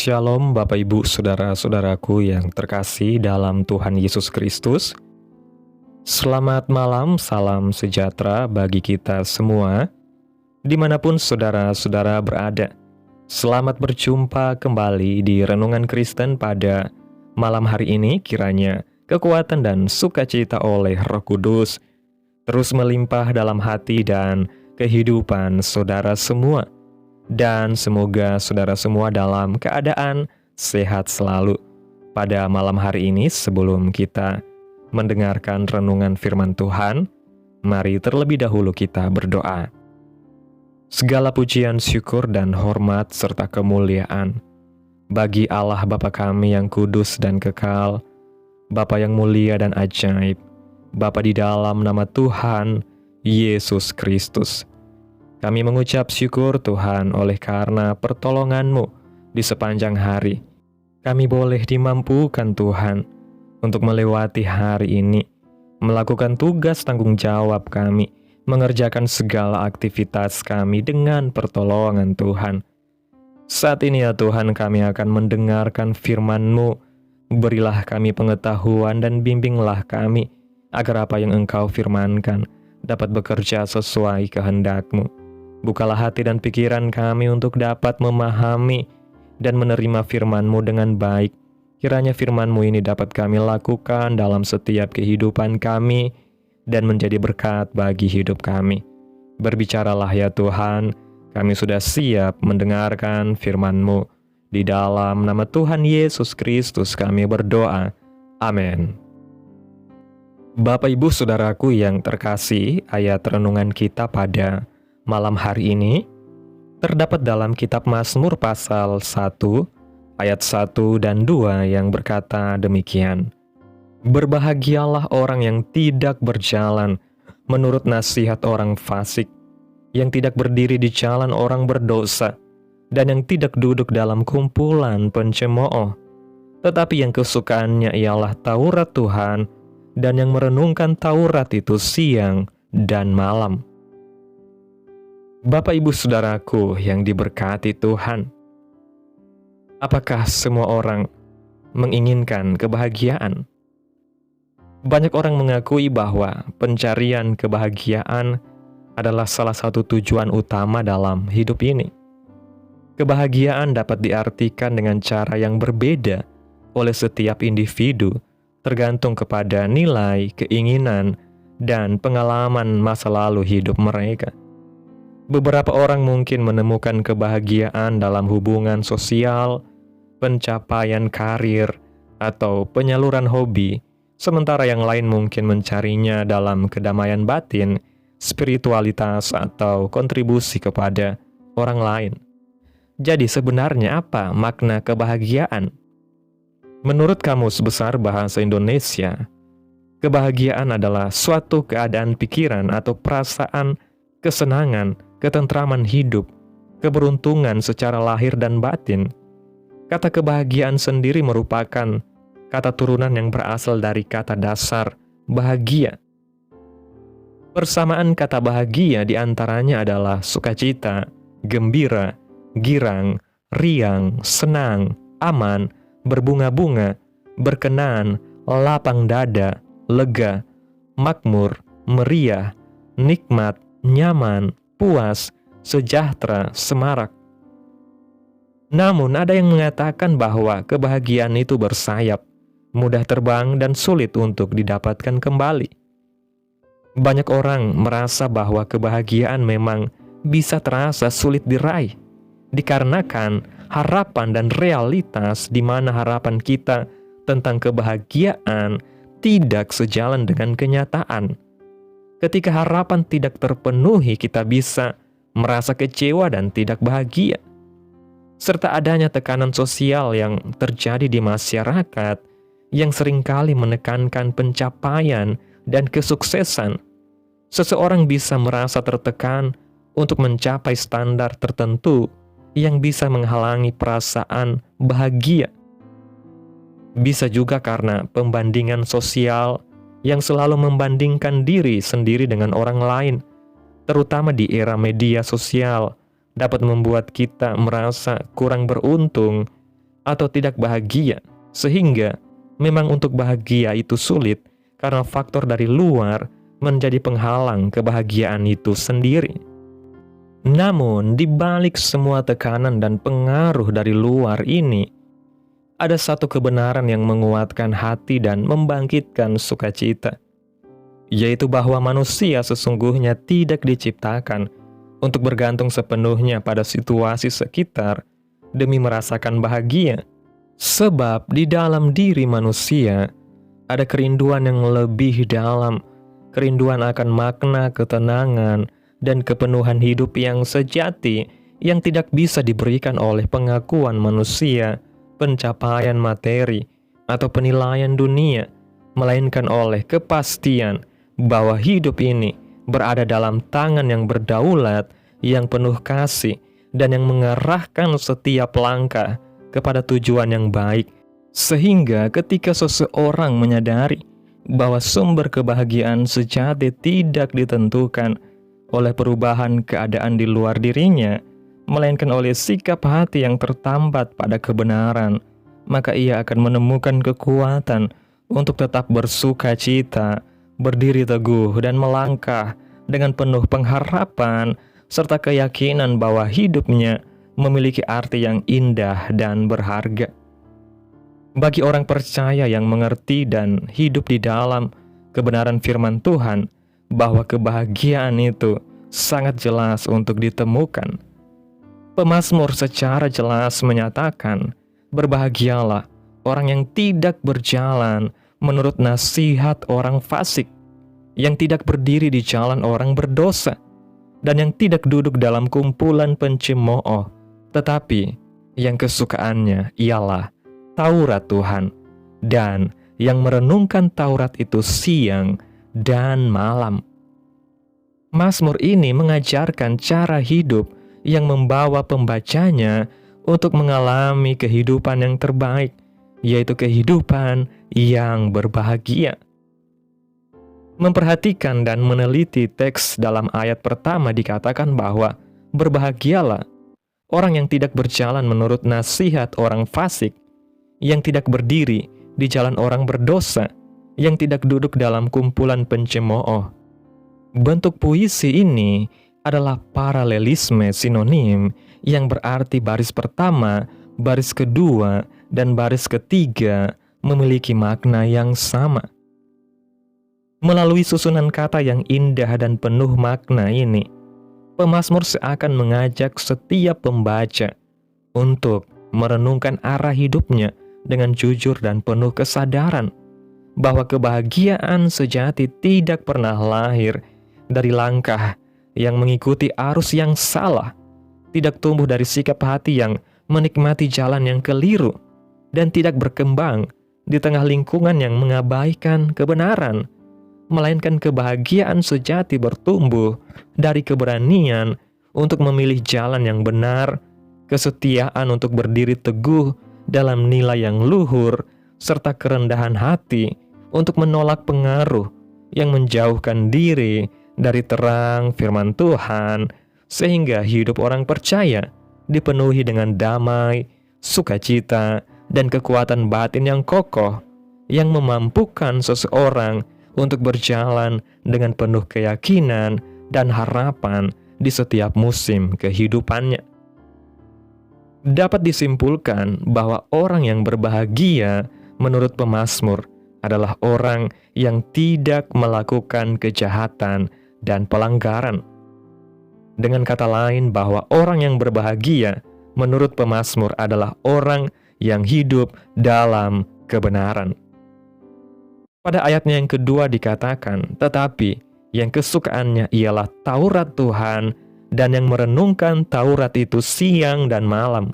Shalom Bapak Ibu Saudara-saudaraku yang terkasih dalam Tuhan Yesus Kristus. Selamat malam, salam sejahtera bagi kita semua, dimanapun saudara-saudara berada. Selamat berjumpa kembali di Renungan Kristen pada malam hari ini. Kiranya kekuatan dan sukacita oleh Roh Kudus terus melimpah dalam hati dan kehidupan saudara semua. Dan semoga saudara semua dalam keadaan sehat selalu. Pada malam hari ini sebelum kita mendengarkan renungan firman Tuhan, mari terlebih dahulu kita berdoa. Segala pujian, syukur, dan hormat serta kemuliaan bagi Allah Bapa kami yang kudus dan kekal, Bapa yang mulia dan ajaib, Bapa di dalam nama Tuhan Yesus Kristus. Kami mengucap syukur Tuhan oleh karena pertolongan-Mu di sepanjang hari. Kami boleh dimampukan Tuhan untuk melewati hari ini, melakukan tugas tanggung jawab kami, mengerjakan segala aktivitas kami dengan pertolongan Tuhan. Saat ini ya Tuhan, kami akan mendengarkan firman-Mu. Berilah kami pengetahuan dan bimbinglah kami, agar apa yang Engkau firmankan dapat bekerja sesuai kehendak-Mu. Bukalah hati dan pikiran kami untuk dapat memahami dan menerima firman-Mu dengan baik. Kiranya firman-Mu ini dapat kami lakukan dalam setiap kehidupan kami dan menjadi berkat bagi hidup kami. Berbicaralah ya Tuhan, kami sudah siap mendengarkan firman-Mu. Di dalam nama Tuhan Yesus Kristus kami berdoa. Amin. Bapak Ibu Saudaraku yang terkasih, ayat renungan kita pada malam hari ini terdapat dalam kitab Mazmur pasal 1 ayat 1 dan 2 yang berkata demikian. Berbahagialah orang yang tidak berjalan menurut nasihat orang fasik, yang tidak berdiri di jalan orang berdosa, dan yang tidak duduk dalam kumpulan pencemooh, tetapi yang kesukaannya ialah Taurat Tuhan, dan yang merenungkan Taurat itu siang dan malam. Bapak Ibu Saudaraku yang diberkati Tuhan, apakah semua orang menginginkan kebahagiaan? Banyak orang mengakui bahwa pencarian kebahagiaan adalah salah satu tujuan utama dalam hidup ini. Kebahagiaan dapat diartikan dengan cara yang berbeda oleh setiap individu, tergantung kepada nilai, keinginan, dan pengalaman masa lalu hidup mereka. Beberapa orang mungkin menemukan kebahagiaan dalam hubungan sosial, pencapaian karir, atau penyaluran hobi, sementara yang lain mungkin mencarinya dalam kedamaian batin, spiritualitas, atau kontribusi kepada orang lain. Jadi sebenarnya apa makna kebahagiaan? Menurut Kamus Besar Bahasa Indonesia, kebahagiaan adalah suatu keadaan pikiran atau perasaan kesenangan, ketentraman hidup, keberuntungan secara lahir dan batin. Kata kebahagiaan sendiri merupakan kata turunan yang berasal dari kata dasar bahagia. Persamaan kata bahagia diantaranya adalah sukacita, gembira, girang, riang, senang, aman, berbunga-bunga, berkenan, lapang dada, lega, makmur, meriah, nikmat, nyaman, puas, sejahtera, semarak. Namun ada yang mengatakan bahwa kebahagiaan itu bersayap, mudah terbang dan sulit untuk didapatkan kembali. Banyak orang merasa bahwa kebahagiaan memang bisa terasa sulit diraih, dikarenakan harapan dan realitas di mana harapan kita tentang kebahagiaan tidak sejalan dengan kenyataan. Ketika harapan tidak terpenuhi, kita bisa merasa kecewa dan tidak bahagia. Serta adanya tekanan sosial yang terjadi di masyarakat yang seringkali menekankan pencapaian dan kesuksesan. Seseorang bisa merasa tertekan untuk mencapai standar tertentu yang bisa menghalangi perasaan bahagia. Bisa juga karena pembandingan sosial yang selalu membandingkan diri sendiri dengan orang lain, terutama di era media sosial, dapat membuat kita merasa kurang beruntung atau tidak bahagia, sehingga memang untuk bahagia itu sulit karena faktor dari luar menjadi penghalang kebahagiaan itu sendiri. Namun, di balik semua tekanan dan pengaruh dari luar ini, ada satu kebenaran yang menguatkan hati dan membangkitkan sukacita, yaitu bahwa manusia sesungguhnya tidak diciptakan untuk bergantung sepenuhnya pada situasi sekitar demi merasakan bahagia. Sebab di dalam diri manusia ada kerinduan yang lebih dalam, kerinduan akan makna ketenangan dan kepenuhan hidup yang sejati yang tidak bisa diberikan oleh pengakuan manusia, pencapaian materi, atau penilaian dunia, melainkan oleh kepastian bahwa hidup ini berada dalam tangan yang berdaulat, yang penuh kasih, dan yang mengarahkan setiap langkah kepada tujuan yang baik. Sehingga ketika seseorang menyadari bahwa sumber kebahagiaan sejati tidak ditentukan oleh perubahan keadaan di luar dirinya, melainkan oleh sikap hati yang tertambat pada kebenaran, maka ia akan menemukan kekuatan untuk tetap bersuka cita, berdiri teguh, dan melangkah dengan penuh pengharapan serta keyakinan bahwa hidupnya memiliki arti yang indah dan berharga. Bagi orang percaya yang mengerti dan hidup di dalam kebenaran firman Tuhan, bahwa kebahagiaan itu sangat jelas untuk ditemukan. Pemazmur secara jelas menyatakan, berbahagialah orang yang tidak berjalan menurut nasihat orang fasik, yang tidak berdiri di jalan orang berdosa, dan yang tidak duduk dalam kumpulan pencemooh, tetapi yang kesukaannya ialah Taurat Tuhan, dan yang merenungkan Taurat itu siang dan malam. Mazmur ini mengajarkan cara hidup yang membawa pembacanya untuk mengalami kehidupan yang terbaik, yaitu kehidupan yang berbahagia. Memperhatikan dan meneliti teks dalam ayat pertama dikatakan bahwa berbahagialah orang yang tidak berjalan menurut nasihat orang fasik, yang tidak berdiri di jalan orang berdosa, yang tidak duduk dalam kumpulan pencemooh. Bentuk puisi ini adalah paralelisme sinonim yang berarti baris pertama, baris kedua, dan baris ketiga memiliki makna yang sama. Melalui susunan kata yang indah dan penuh makna ini, pemazmur seakan mengajak setiap pembaca untuk merenungkan arah hidupnya dengan jujur dan penuh kesadaran bahwa kebahagiaan sejati tidak pernah lahir dari langkah yang mengikuti arus yang salah, tidak tumbuh dari sikap hati yang menikmati jalan yang keliru, dan tidak berkembang di tengah lingkungan yang mengabaikan kebenaran, melainkan kebahagiaan sejati bertumbuh dari keberanian untuk memilih jalan yang benar, kesetiaan untuk berdiri teguh dalam nilai yang luhur, serta kerendahan hati untuk menolak pengaruh yang menjauhkan diri dari terang firman Tuhan, sehingga hidup orang percaya dipenuhi dengan damai, sukacita, dan kekuatan batin yang kokoh, yang memampukan seseorang untuk berjalan dengan penuh keyakinan dan harapan di setiap musim kehidupannya. Dapat disimpulkan bahwa orang yang berbahagia menurut pemazmur adalah orang yang tidak melakukan kejahatan dan pelanggaran. Dengan kata lain, bahwa orang yang berbahagia menurut pemazmur adalah orang yang hidup dalam kebenaran. Pada ayatnya yang kedua dikatakan, tetapi yang kesukaannya ialah Taurat Tuhan, dan yang merenungkan Taurat itu siang dan malam.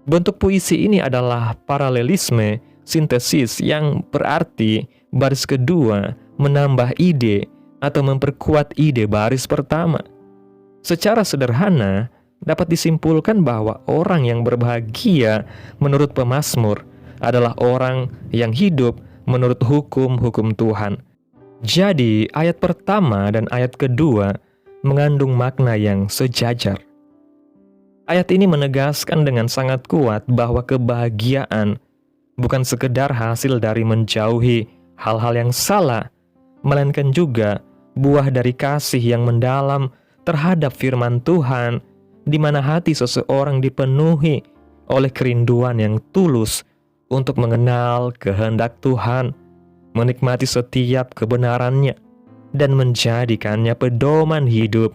Bentuk puisi ini adalah paralelisme sintesis yang berarti baris kedua menambah ide atau memperkuat ide baris pertama. Secara sederhana, dapat disimpulkan bahwa orang yang berbahagia menurut pemazmur adalah orang yang hidup menurut hukum-hukum Tuhan. Jadi, ayat pertama dan ayat kedua mengandung makna yang sejajar. Ayat ini menegaskan dengan sangat kuat bahwa kebahagiaan bukan sekedar hasil dari menjauhi hal-hal yang salah, melainkan juga buah dari kasih yang mendalam terhadap firman Tuhan, di mana hati seseorang dipenuhi oleh kerinduan yang tulus untuk mengenal kehendak Tuhan, menikmati setiap kebenarannya, dan menjadikannya pedoman hidup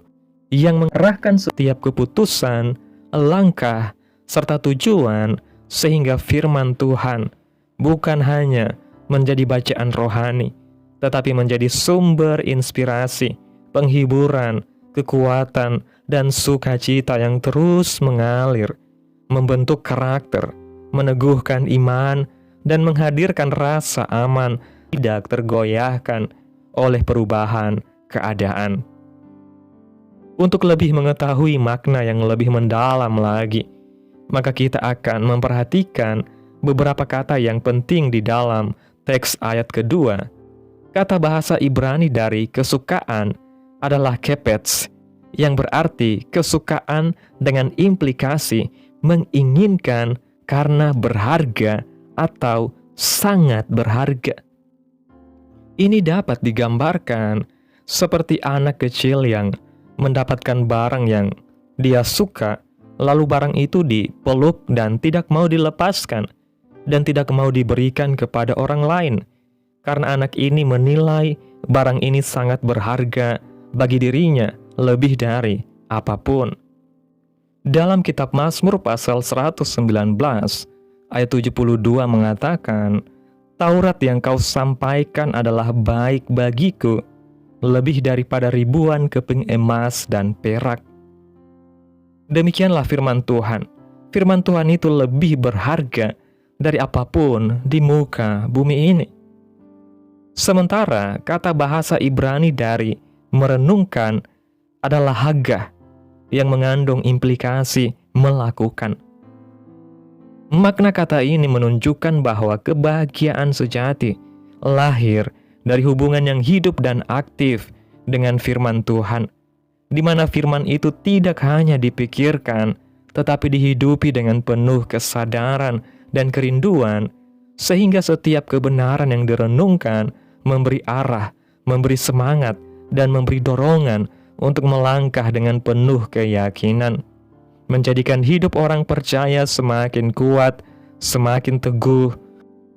yang mengarahkan setiap keputusan, langkah, serta tujuan, sehingga firman Tuhan bukan hanya menjadi bacaan rohani, tetapi menjadi sumber inspirasi, penghiburan, kekuatan, dan sukacita yang terus mengalir, membentuk karakter, meneguhkan iman, dan menghadirkan rasa aman, tidak tergoyahkan oleh perubahan keadaan. Untuk lebih mengetahui makna yang lebih mendalam lagi, maka kita akan memperhatikan beberapa kata yang penting di dalam teks ayat kedua. Kata bahasa Ibrani dari kesukaan adalah kepets, yang berarti kesukaan dengan implikasi menginginkan karena berharga atau sangat berharga. Ini dapat digambarkan seperti anak kecil yang mendapatkan barang yang dia suka, lalu barang itu dipeluk dan tidak mau dilepaskan, dan tidak mau diberikan kepada orang lain, karena anak ini menilai barang ini sangat berharga bagi dirinya lebih dari apapun. Dalam kitab Mazmur pasal 119 ayat 72 mengatakan, Taurat yang kau sampaikan adalah baik bagiku, lebih daripada ribuan keping emas dan perak. Demikianlah firman Tuhan. Firman Tuhan itu lebih berharga dari apapun di muka bumi ini. Sementara kata bahasa Ibrani dari merenungkan adalah hagah, yang mengandung implikasi melakukan. Makna kata ini menunjukkan bahwa kebahagiaan sejati lahir dari hubungan yang hidup dan aktif dengan firman Tuhan, di mana firman itu tidak hanya dipikirkan, tetapi dihidupi dengan penuh kesadaran dan kerinduan, sehingga setiap kebenaran yang direnungkan memberi arah, memberi semangat, dan memberi dorongan untuk melangkah dengan penuh keyakinan, menjadikan hidup orang percaya semakin kuat, semakin teguh,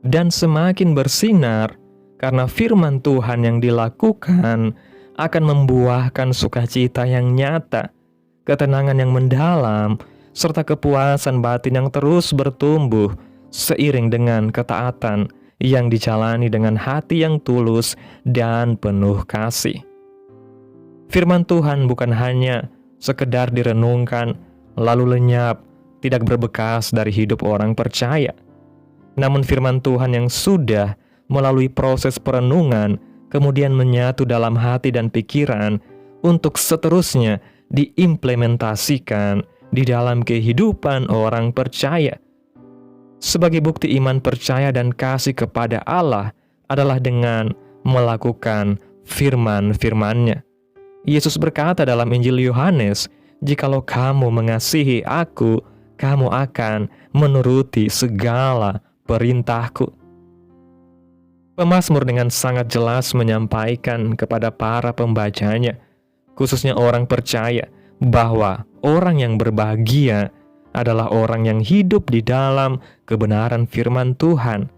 dan semakin bersinar, karena firman Tuhan yang dilakukan akan membuahkan sukacita yang nyata, ketenangan yang mendalam, serta kepuasan batin yang terus bertumbuh seiring dengan ketaatan yang dijalani dengan hati yang tulus dan penuh kasih. Firman Tuhan bukan hanya sekedar direnungkan, lalu lenyap, tidak berbekas dari hidup orang percaya. Namun firman Tuhan yang sudah melalui proses perenungan, kemudian menyatu dalam hati dan pikiran untuk seterusnya diimplementasikan di dalam kehidupan orang percaya. Sebagai bukti iman percaya dan kasih kepada Allah adalah dengan melakukan firman-firman-Nya. Yesus berkata dalam Injil Yohanes, "Jikalau kamu mengasihi Aku, kamu akan menuruti segala perintahku." Pemazmur dengan sangat jelas menyampaikan kepada para pembacanya, khususnya orang percaya, bahwa orang yang berbahagia adalah orang yang hidup di dalam kebenaran firman Tuhan.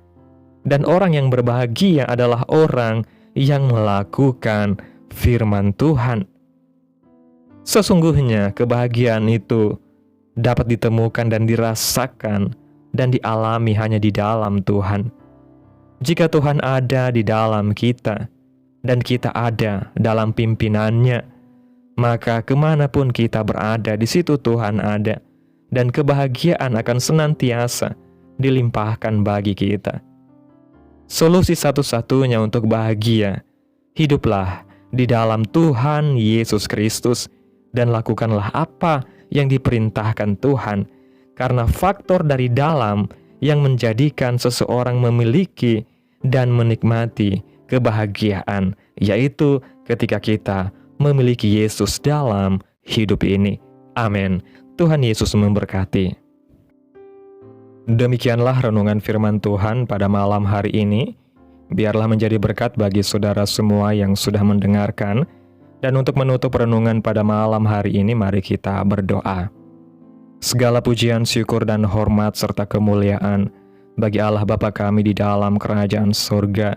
Dan orang yang berbahagia adalah orang yang melakukan firman Tuhan. Sesungguhnya kebahagiaan itu dapat ditemukan dan dirasakan dan dialami hanya di dalam Tuhan. Jika Tuhan ada di dalam kita dan kita ada dalam pimpinannya, maka kemanapun kita berada, di situ Tuhan ada, dan kebahagiaan akan senantiasa dilimpahkan bagi kita. Solusi satu-satunya untuk bahagia, hiduplah di dalam Tuhan Yesus Kristus dan lakukanlah apa yang diperintahkan Tuhan, karena faktor dari dalam yang menjadikan seseorang memiliki dan menikmati kebahagiaan, yaitu ketika kita memiliki Yesus dalam hidup ini. Amin. Tuhan Yesus memberkati. Demikianlah renungan firman Tuhan pada malam hari ini. Biarlah menjadi berkat bagi saudara semua yang sudah mendengarkan. Dan untuk menutup renungan pada malam hari ini, mari kita berdoa. Segala pujian, syukur, dan hormat serta kemuliaan bagi Allah Bapa kami di dalam kerajaan surga.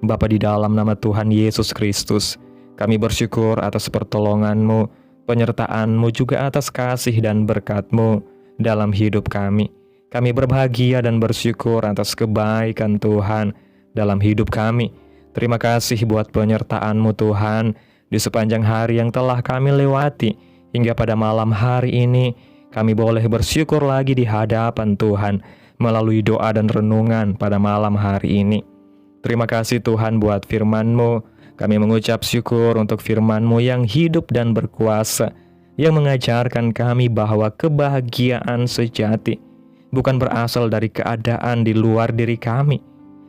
Bapa, di dalam nama Tuhan Yesus Kristus, kami bersyukur atas pertolongan-Mu, penyertaan-Mu, juga atas kasih dan berkat-Mu dalam hidup kami. Kami berbahagia dan bersyukur atas kebaikan Tuhan dalam hidup kami. Terima kasih buat penyertaan-Mu Tuhan di sepanjang hari yang telah kami lewati. Hingga pada malam hari ini kami boleh bersyukur lagi di hadapan Tuhan melalui doa dan renungan pada malam hari ini. Terima kasih Tuhan buat firman-Mu. Kami mengucap syukur untuk firman-Mu yang hidup dan berkuasa, yang mengajarkan kami bahwa kebahagiaan sejati bukan berasal dari keadaan di luar diri kami,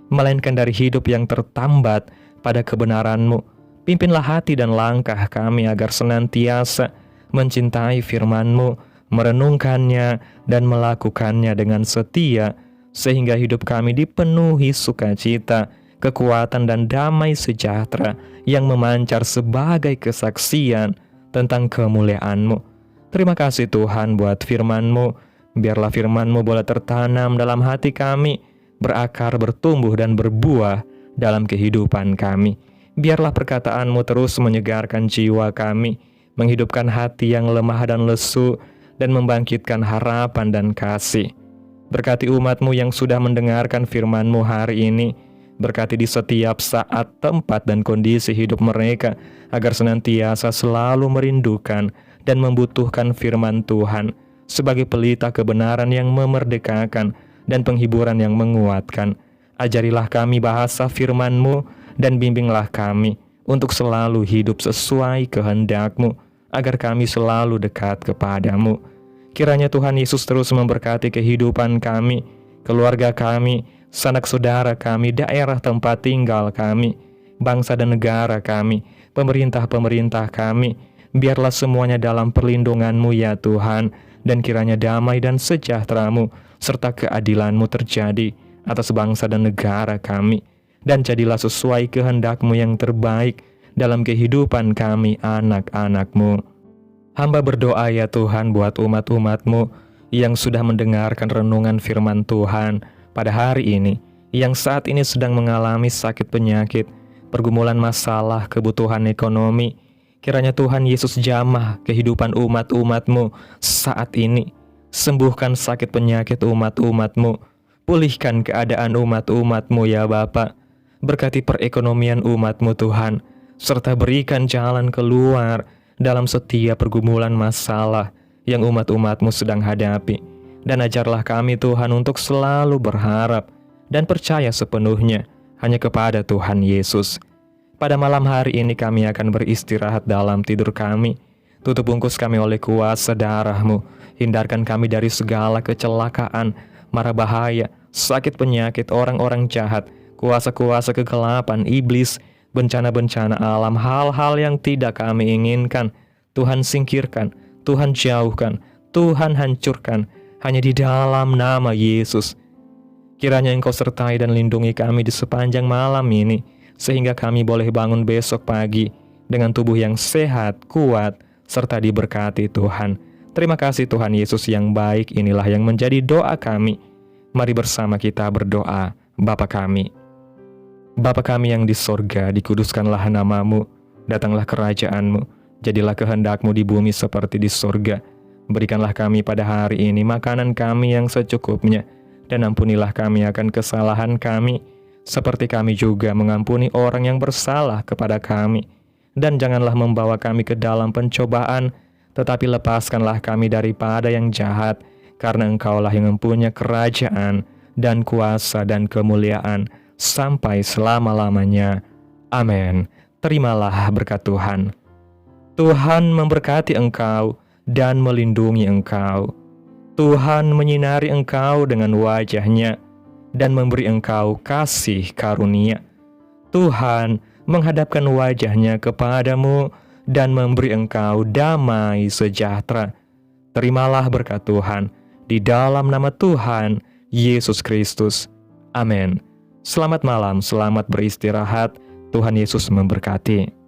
melainkan dari hidup yang tertambat pada kebenaran-Mu. Pimpinlah hati dan langkah kami agar senantiasa mencintai firman-Mu, merenungkannya dan melakukannya dengan setia, sehingga hidup kami dipenuhi sukacita, kekuatan dan damai sejahtera yang memancar sebagai kesaksian tentang kemuliaan-Mu. Terima kasih Tuhan buat firman-Mu. Biarlah firman-Mu boleh tertanam dalam hati kami, berakar, bertumbuh, dan berbuah dalam kehidupan kami. Biarlah perkataan-Mu terus menyegarkan jiwa kami, menghidupkan hati yang lemah dan lesu, dan membangkitkan harapan dan kasih. Berkati umat-Mu yang sudah mendengarkan firman-Mu hari ini. Berkati di setiap saat, tempat, dan kondisi hidup mereka, agar senantiasa selalu merindukan dan membutuhkan firman Tuhan sebagai pelita kebenaran yang memerdekakan dan penghiburan yang menguatkan. Ajarilah kami bahasa firman-Mu dan bimbinglah kami untuk selalu hidup sesuai kehendak-Mu, agar kami selalu dekat kepada-Mu. Kiranya Tuhan Yesus terus memberkati kehidupan kami, keluarga kami, sanak saudara kami, daerah tempat tinggal kami, bangsa dan negara kami, pemerintah-pemerintah kami. Biarlah semuanya dalam perlindungan-Mu ya Tuhan, dan kiranya damai dan sejahtera-Mu serta keadilan-Mu terjadi atas bangsa dan negara kami. Dan jadilah sesuai kehendak-Mu yang terbaik dalam kehidupan kami anak-anak-Mu. Hamba berdoa ya Tuhan buat umat-umat-Mu yang sudah mendengarkan renungan firman Tuhan pada hari ini, yang saat ini sedang mengalami sakit penyakit, pergumulan masalah, kebutuhan ekonomi. Kiranya Tuhan Yesus jamah kehidupan umat-umat-Mu saat ini. Sembuhkan sakit penyakit umat-umat-Mu. Pulihkan keadaan umat-umat-Mu ya Bapa. Berkati perekonomian umat-Mu Tuhan, serta berikan jalan keluar dalam setiap pergumulan masalah yang umat-umat-Mu sedang hadapi. Dan ajarlah kami Tuhan untuk selalu berharap dan percaya sepenuhnya hanya kepada Tuhan Yesus. Pada malam hari ini kami akan beristirahat dalam tidur kami. Tutup bungkus kami oleh kuasa darah-Mu. Hindarkan kami dari segala kecelakaan, mara bahaya, sakit penyakit, orang-orang jahat, kuasa-kuasa kegelapan, iblis, bencana-bencana alam, hal-hal yang tidak kami inginkan. Tuhan singkirkan, Tuhan jauhkan, Tuhan hancurkan, hanya di dalam nama Yesus. Kiranya Engkau sertai dan lindungi kami di sepanjang malam ini, sehingga kami boleh bangun besok pagi dengan tubuh yang sehat, kuat, serta diberkati Tuhan. Terima kasih Tuhan Yesus yang baik. Inilah yang menjadi doa kami. Mari bersama kita berdoa. Bapa kami, Bapa kami yang di sorga, dikuduskanlah nama-Mu, datanglah kerajaan-Mu, jadilah kehendak-Mu di bumi seperti di sorga. Berikanlah kami pada hari ini makanan kami yang secukupnya, dan ampunilah kami akan kesalahan kami, seperti kami juga mengampuni orang yang bersalah kepada kami. Dan janganlah membawa kami ke dalam pencobaan, tetapi lepaskanlah kami daripada yang jahat, karena Engkaulah yang mempunyai kerajaan dan kuasa dan kemuliaan sampai selama-lamanya. Amin. Terimalah berkat Tuhan. Tuhan memberkati engkau dan melindungi engkau. Tuhan menyinari engkau dengan wajah-Nya dan memberi engkau kasih karunia. Tuhan menghadapkan wajah-Nya kepadamu dan memberi engkau damai sejahtera. terimalah berkat Tuhan di dalam nama Tuhan Yesus Kristus. Amin. Selamat malam, selamat beristirahat. Tuhan Yesus memberkati.